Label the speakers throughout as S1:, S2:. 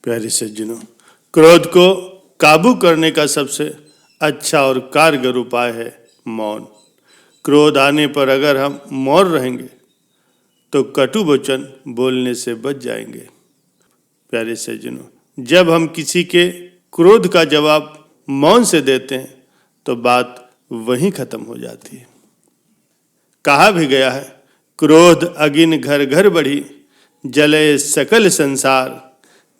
S1: प्यारे सज्जनों, क्रोध को काबू करने का सबसे अच्छा और कारगर उपाय है मौन। क्रोध आने पर अगर हम मौन रहेंगे तो कटु वचन बोलने से बच जाएंगे। प्यारे सज्जनों, जब हम किसी के क्रोध का जवाब मौन से देते हैं तो बात वहीं खत्म हो जाती है। कहा भी गया है, क्रोध अगिन घर घर बढ़ी, जले सकल संसार,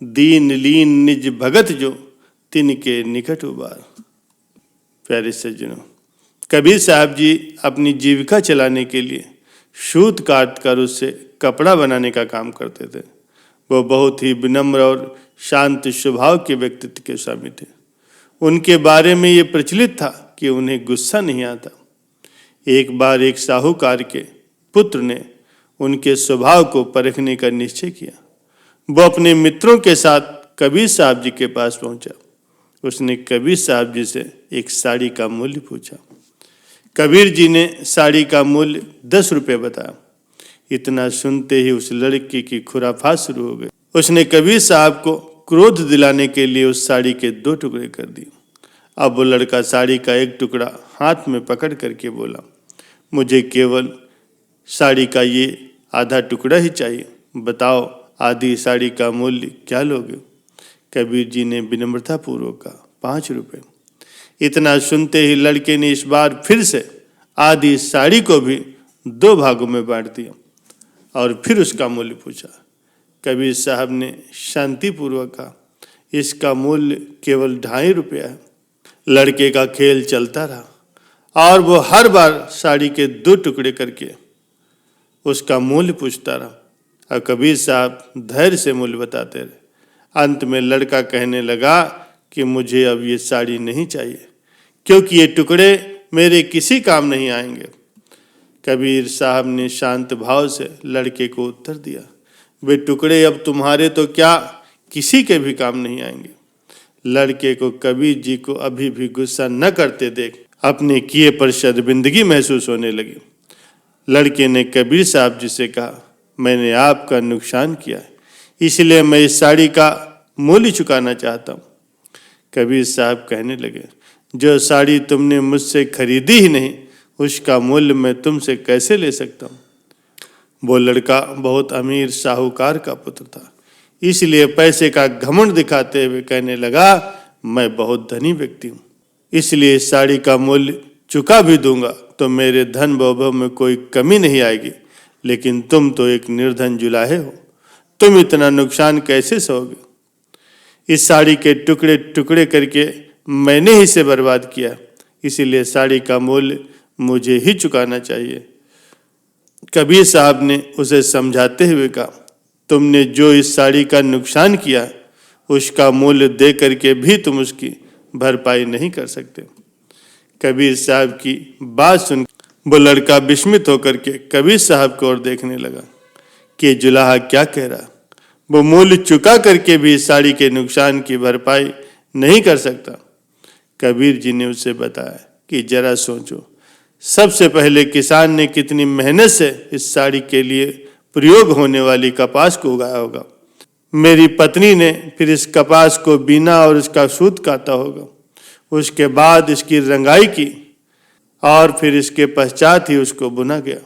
S1: दीन लीन निज भगत जो, तिनके निकट उबार। प्यारे सज्जनों, कबीर साहब जी अपनी जीविका चलाने के लिए सूत काट कर उससे कपड़ा बनाने का काम करते थे। वो बहुत ही विनम्र और शांत स्वभाव के व्यक्तित्व के स्वामी थे। उनके बारे में ये प्रचलित था कि उन्हें गुस्सा नहीं आता। एक बार एक साहूकार के पुत्र ने उनके स्वभाव को परखने का निश्चय किया। वो अपने मित्रों के साथ कबीर साहब जी के पास पहुंचा। उसने कबीर साहब जी से एक साड़ी का मूल्य पूछा। कबीर जी ने साड़ी का मूल्य 10 रुपये बताया। इतना सुनते ही उस लड़की की खुराफात शुरू हो गई। उसने कबीर साहब को क्रोध दिलाने के लिए उस साड़ी के 2 टुकड़े कर दिए। अब वो लड़का साड़ी का एक टुकड़ा हाथ में पकड़ करके बोला, मुझे केवल साड़ी का ये आधा टुकड़ा ही चाहिए, बताओ आधी साड़ी का मूल्य क्या लोगे? कबीर जी ने विनम्रतापूर्वक कहा, 5 रुपये। इतना सुनते ही लड़के ने इस बार फिर से आधी साड़ी को भी 2 भागों में बांट दिया और फिर उसका मूल्य पूछा। कबीर साहब ने शांतिपूर्वक कहा, इसका मूल्य केवल 2.5 रुपया है। लड़के का खेल चलता रहा और वो हर बार साड़ी के 2 टुकड़े करके उसका मूल्य पूछता रहा और कबीर साहब धैर्य से मूल्य बताते रहे। अंत में लड़का कहने लगा कि मुझे अब ये साड़ी नहीं चाहिए, क्योंकि ये टुकड़े मेरे किसी काम नहीं आएंगे। कबीर साहब ने शांत भाव से लड़के को उत्तर दिया, वे टुकड़े अब तुम्हारे तो क्या किसी के भी काम नहीं आएंगे। लड़के को कबीर जी को अभी भी गुस्सा न करते देख अपने किए पर शर्मिंदगी महसूस होने लगी। लड़के ने कबीर साहब जी से कहा, मैंने आपका नुकसान किया है, इसलिए मैं इस साड़ी का मूल्य चुकाना चाहता हूँ। कबीर साहब कहने लगे, जो साड़ी तुमने मुझसे खरीदी ही नहीं, उसका मूल्य मैं तुमसे कैसे ले सकता हूँ? वो लड़का बहुत अमीर साहूकार का पुत्र था, इसलिए पैसे का घमंड दिखाते हुए कहने लगा, मैं बहुत धनी व्यक्ति हूँ, इसलिए इस साड़ी का मूल्य चुका भी दूंगा तो मेरे धन वैभव में कोई कमी नहीं आएगी। लेकिन तुम तो एक निर्धन जुलाहे हो, तुम इतना नुकसान कैसे सहोगे? इस साड़ी के टुकड़े टुकड़े करके मैंने ही इसे बर्बाद किया, इसीलिए साड़ी का मूल्य मुझे ही चुकाना चाहिए। कबीर साहब ने उसे समझाते हुए कहा, तुमने जो इस साड़ी का नुकसान किया उसका मूल्य दे करके भी तुम उसकी भरपाई नहीं कर सकते। कबीर साहब की बात सुन वो लड़का विस्मित होकर के कबीर साहब की ओर देखने लगा कि जुलाहा क्या कह रहा। वो मूल्य चुका करके भी साड़ी के नुकसान की भरपाई नहीं कर सकता। कबीर जी ने उसे बताया कि जरा सोचो, सबसे पहले किसान ने कितनी मेहनत से इस साड़ी के लिए प्रयोग होने वाली कपास को उगाया होगा। मेरी पत्नी ने फिर इस कपास को बीना और इसका सूत काता होगा। उसके बाद इसकी रंगाई की और फिर इसके पश्चात ही उसको बुना गया।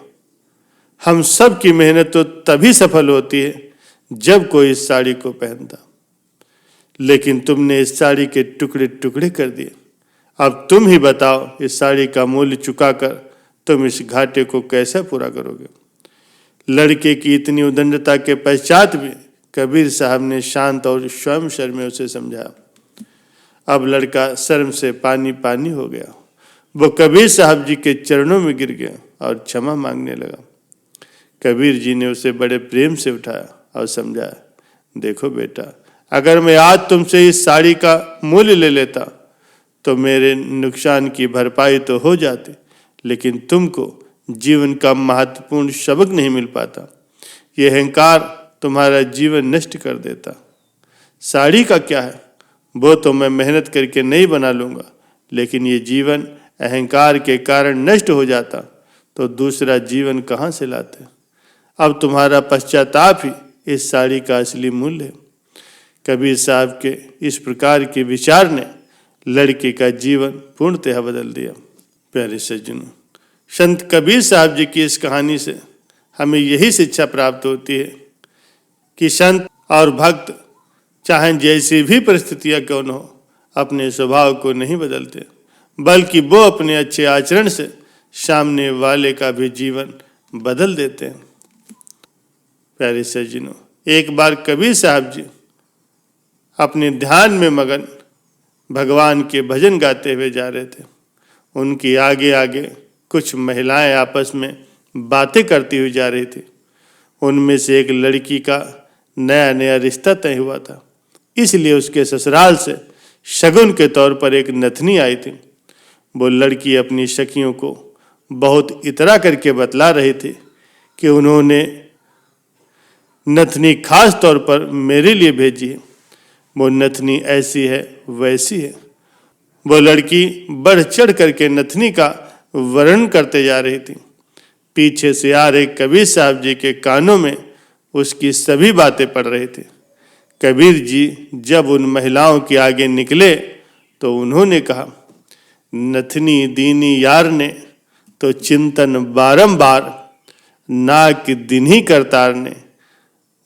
S1: हम सब की मेहनत तो तभी सफल होती है जब कोई इस साड़ी को पहनता, लेकिन तुमने इस साड़ी के टुकड़े टुकड़े कर दिए। अब तुम ही बताओ, इस साड़ी का मूल्य चुकाकर तुम इस घाटे को कैसे पूरा करोगे? लड़के की इतनी उदंडता के पश्चात भी कबीर साहब ने शांत और स्वयं शर्म में उसे समझाया। अब लड़का शर्म से पानी पानी हो गया। वो कबीर साहब जी के चरणों में गिर गया और क्षमा मांगने लगा। कबीर जी ने उसे बड़े प्रेम से उठाया और समझाया, देखो बेटा, अगर मैं आज तुमसे इस साड़ी का मूल्य ले लेता तो मेरे नुकसान की भरपाई तो हो जाती, लेकिन तुमको जीवन का महत्वपूर्ण सबक नहीं मिल पाता। ये अहंकार तुम्हारा जीवन नष्ट कर देता। साड़ी का क्या है, वो तो मैं मेहनत करके नहीं बना लूँगा, लेकिन ये जीवन अहंकार के कारण नष्ट हो जाता तो दूसरा जीवन कहाँ से लाते? अब तुम्हारा पश्चाताप ही इस साड़ी का असली मूल्य है। कबीर साहब के इस प्रकार के विचार ने लड़के का जीवन पूर्णतः बदल दिया। प्यारे सज्जनों, संत कबीर साहब जी की इस कहानी से हमें यही शिक्षा प्राप्त होती है कि संत और भक्त चाहे जैसी भी परिस्थितियां क्यों न हो, अपने स्वभाव को नहीं बदलते, बल्कि वो अपने अच्छे आचरण से सामने वाले का भी जीवन बदल देते हैं। प्यारे सज्जनों, एक बार कबीर साहब जी अपने ध्यान में मगन भगवान के भजन गाते हुए जा रहे थे। उनके आगे आगे कुछ महिलाएं आपस में बातें करती हुई जा रही थी। उनमें से एक लड़की का नया नया रिश्ता तय हुआ था, इसलिए उसके ससुराल से शगुन के तौर पर एक नथनी आई थी। वो लड़की अपनी सखियों को बहुत इतरा करके बतला रही थी कि उन्होंने नथनी खास तौर पर मेरे लिए भेजी है। वो नथनी ऐसी है वैसी है। वो लड़की बढ़ चढ़ करके नथनी का वर्णन करते जा रही थी। पीछे से आ रहे कबीर साहब जी के कानों में उसकी सभी बातें पड़ रही थी। कबीर जी जब उन महिलाओं के आगे निकले तो उन्होंने कहा, नथनी दीनी यार ने तो चिंतन बारंबार, नाक दिन ही करतार ने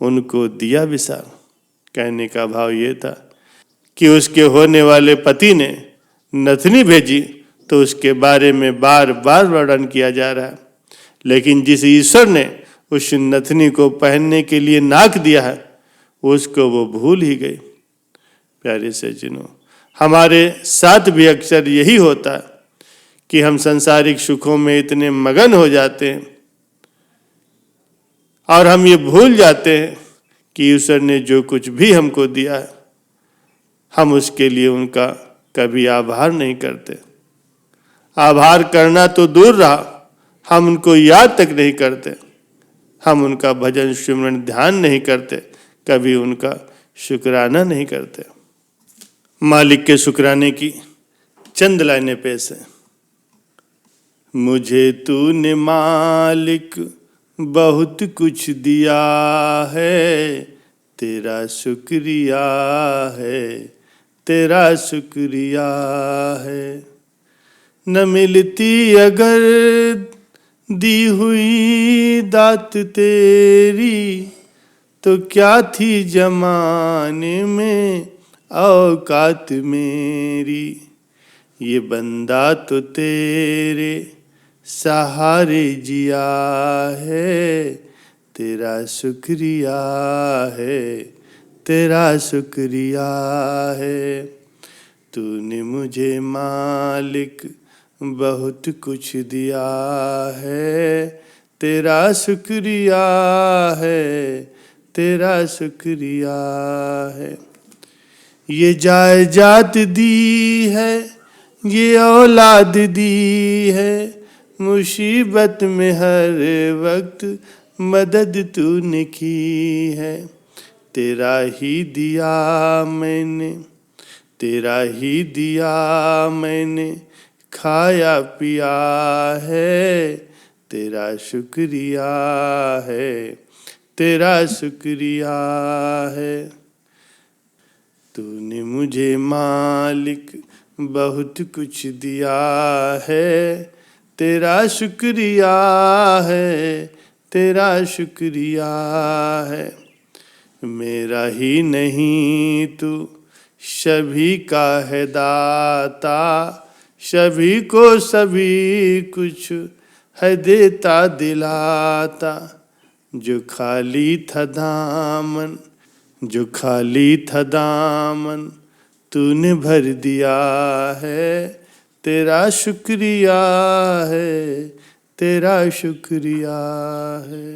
S1: उनको दिया विसार। कहने का भाव ये था कि उसके होने वाले पति ने नथनी भेजी तो उसके बारे में बार बार वर्णन किया जा रहा है, लेकिन जिस ईश्वर ने उस नथनी को पहनने के लिए नाक दिया है उसको वो भूल ही गई। प्यारे सज्जनों, हमारे साथ भी अक्सर यही होता है कि हम सांसारिक सुखों में इतने मगन हो जाते हैं और हम ये भूल जाते हैं कि ईश्वर ने जो कुछ भी हमको दिया है हम उसके लिए उनका कभी आभार नहीं करते। आभार करना तो दूर रहा, हम उनको याद तक नहीं करते। हम उनका भजन सिमरन ध्यान नहीं करते, कभी उनका शुक्राना नहीं करते। मालिक के शुक्राने की चंद लाइनें पेश हैं। मुझे तूने मालिक बहुत कुछ दिया है, तेरा शुक्रिया है, तेरा शुक्रिया है। न मिलती अगर दी हुई दात तेरी, तो क्या थी जमाने में औकात मेरी। ये बंदा तो तेरे सहारे जिया है, तेरा शुक्रिया है, तेरा शुक्रिया है। तूने मुझे मालिक बहुत कुछ दिया है, तेरा शुक्रिया है, तेरा शुक्रिया है। ये जायदाद दी है, ये औलाद दी है, मुसीबत में हर वक्त मदद तूने की है। तेरा ही दिया मैंने, तेरा ही दिया मैंने, खाया पिया है, तेरा शुक्रिया है, तेरा शुक्रिया है। तूने मुझे मालिक बहुत कुछ दिया है, तेरा शुक्रिया है, तेरा शुक्रिया है। मेरा ही नहीं तू सभी का है दाता, सभी को सभी कुछ है देता दिलाता। जो खाली था दामन, जो खाली था दामन, तूने भर दिया है, तेरा शुक्रिया है, तेरा शुक्रिया है।